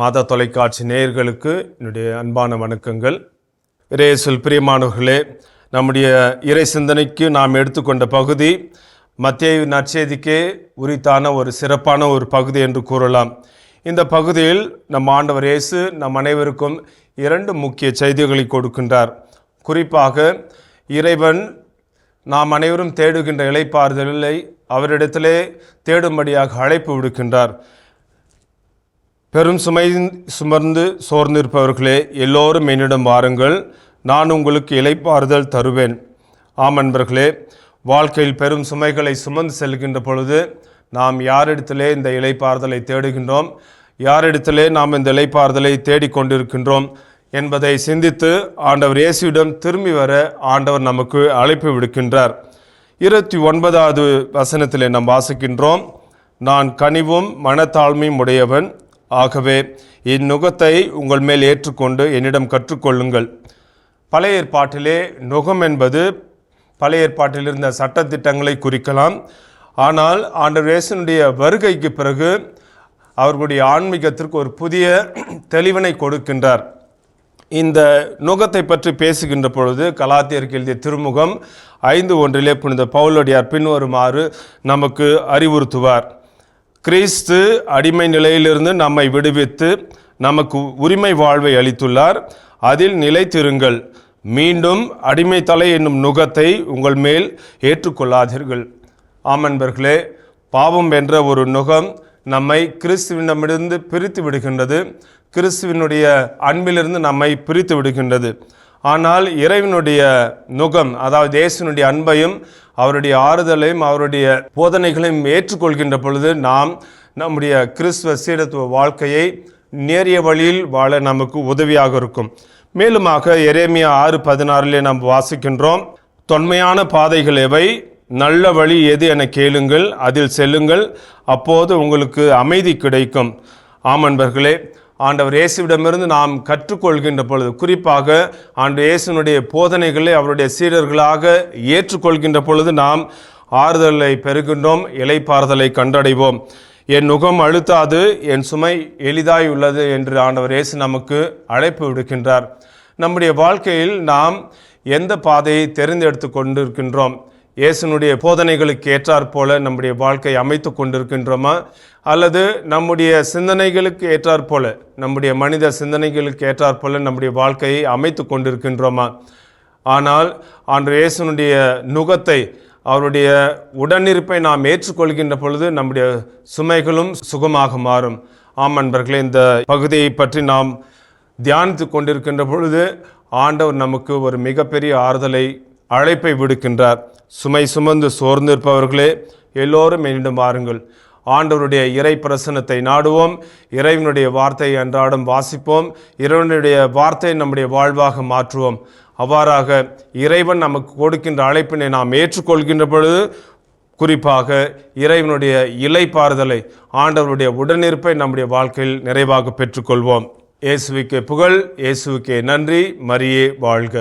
மாதா தொலைக்காட்சி நேயர்களுக்கு என்னுடைய அன்பான வணக்கங்கள். இறையேசுவில் பிரியமானவர்களே, நம்முடைய இறை சிந்தனைக்கு நாம் எடுத்துக்கொண்ட பகுதி மத்தேயு நற்செய்திக்கே உரித்தான ஒரு சிறப்பான ஒரு பகுதி என்று கூறலாம். இந்த பகுதியில் நம் ஆண்டவர் இயேசு நம் அனைவருக்கும் 2 முக்கிய செய்திகளை கொடுக்கின்றார். குறிப்பாக இறைவன் நாம் அனைவரும் தேடுகின்ற இளைப்பாறுதலை அவரிடத்திலே தேடும்படியாக அழைப்பு விடுக்கின்றார். பெரும் சுமை சுமர்ந்து சோர்ந்திருப்பவர்களே, எல்லோரும் என்னிடம் வாருங்கள், நான் உங்களுக்கு இளைப்பாறுதல் தருவேன். ஆமன்பர்களே, வாழ்க்கையில் பெரும் சுமைகளை சுமந்து செல்கின்ற பொழுது நாம் யாரிடத்திலே இந்த இளைப்பாறுதலை தேடுகின்றோம், யாரிடத்திலே நாம் இந்த இளைப்பாறுதலை தேடிக்கொண்டிருக்கின்றோம் என்பதை சிந்தித்து ஆண்டவர் இயேசுவிடம் திரும்பி வர ஆண்டவர் நமக்கு அழைப்பு விடுக்கின்றார். 29வது வசனத்திலே நாம் வாசிக்கின்றோம், நான் கனிவும் மனத்தாழ்மையும் உடையவன், ஆகவே இந்நுகத்தை உங்கள் மேல் ஏற்றுக்கொண்டு என்னிடம் கற்றுக்கொள்ளுங்கள். பழைய ஏற்பாட்டிலே நுகம் என்பது பழைய ஏற்பாட்டில் இருந்த சட்டத்திட்டங்களை குறிக்கலாம். ஆனால் ஆண்டவர் இயேசுவினுடைய வருகைக்கு பிறகு அவர்களுடைய ஆன்மீகத்திற்கு ஒரு புதிய தெளிவினை கொடுக்கின்றார். இந்த நுகத்தை பற்றி பேசுகின்ற பொழுது கலாத்தியருக்கு எழுதிய திருமுகம் 5:1 புனித பவுலடியார் பின்வருமாறு நமக்கு அறிவுறுத்துவார். கிறிஸ்து அடிமை நிலையிலிருந்து நம்மை விடுவித்து நமக்கு உரிமை வாழ்வை அளித்துள்ளார், அதில் நிலைத்திருங்கள். மீண்டும் அடிமை தலை என்னும் நுகத்தை உங்கள் மேல் ஏற்றுக்கொள்ளாதீர்கள். ஆமன்பர்களே, பாவம் என்ற ஒரு நுகம் நம்மை கிறிஸ்துவிடமிருந்து பிரித்து விடுகின்றது, கிறிஸ்துவினுடைய அன்பிலிருந்து நம்மை பிரித்து விடுகின்றது. ஆனால் இறைவனுடைய நுகம், அதாவது இயேசுவினுடைய அன்பையும் அவருடைய ஆறுதலையும் அவருடைய போதனைகளையும் ஏற்றுக்கொள்கின்ற பொழுது நாம் நம்முடைய கிறிஸ்துவ சீடத்துவ வாழ்க்கையை நேரிய வழியில் வாழ நமக்கு உதவியாக இருக்கும். மேலுமாக எரேமியா 6:16 நாம் வாசிக்கின்றோம், தொன்மையான பாதைகள் எவை, நல்ல வழி எது என கேளுங்கள், அதில் செல்லுங்கள், அப்போது உங்களுக்கு அமைதி கிடைக்கும். ஆமன்பர்களே, ஆண்டவர் இயேசுவிடமிருந்து நாம் கற்றுக்கொள்கின்ற பொழுது, குறிப்பாக ஆண்டவர் இயேசுனுடைய போதனைகளை அவருடைய சீடர்களாக ஏற்றுக்கொள்கின்ற பொழுது நாம் ஆறுதலை பெறுகின்றோம், இளைப்பாறுதலை கண்டடைவோம். என் நுகம் அழுத்தாது, என் சுமை எளிதாய் உள்ளது என்று ஆண்டவர் இயேசு நமக்கு அழைப்பு விடுக்கின்றார். நம்முடைய வாழ்க்கையில் நாம் எந்த பாதையை தேர்ந்தெடுத்து கொண்டிருக்கின்றோம்? இயேசுனுடைய போதனைகளுக்கு ஏற்றாற் போல நம்முடைய வாழ்க்கையை அமைத்து கொண்டிருக்கின்றோமா, அல்லது நம்முடைய சிந்தனைகளுக்கு ஏற்றாற் போல, நம்முடைய மனித சிந்தனைகளுக்கு ஏற்றாற் போல நம்முடைய வாழ்க்கையை அமைத்து கொண்டிருக்கின்றோமா? ஆனால் ஆண்டவர் இயேசுனுடைய நுகத்தை, அவருடைய உடனிருப்பை நாம் ஏற்றுக்கொள்கின்ற பொழுது நம்முடைய சுமைகளும் சுகமாக மாறும். ஆமன்பர்களே, இந்த பகுதியை பற்றி நாம் தியானித்து கொண்டிருக்கின்ற பொழுது ஆண்டவர் நமக்கு ஒரு மிகப்பெரிய ஆறுதலை, அழைப்பை விடுக்கின்றார். சுமை சுமந்து சோர்ந்திருப்பவர்களே, எல்லோரும் என்னிடம் வாருங்கள். ஆண்டவருடைய இறை பிரசன்னத்தை நாடுவோம், இறைவனுடைய வார்த்தையை அன்றாடம் வாசிப்போம், இறைவனுடைய வார்த்தையை நம்முடைய வாழ்வாக மாற்றுவோம். அவ்வாறாக இறைவன் நமக்கு கொடுக்கின்ற அழைப்பினை நாம் ஏற்றுக்கொள்கின்ற பொழுது, குறிப்பாக இறைவனுடைய இளைப்பாறுதலை, ஆண்டவருடைய உடனிருப்பை நம்முடைய வாழ்க்கையில் நிறைவாக பெற்றுக்கொள்வோம். இயேசுவுக்கே புகழ், இயேசுவுக்கே நன்றி. மரியே வாழ்க.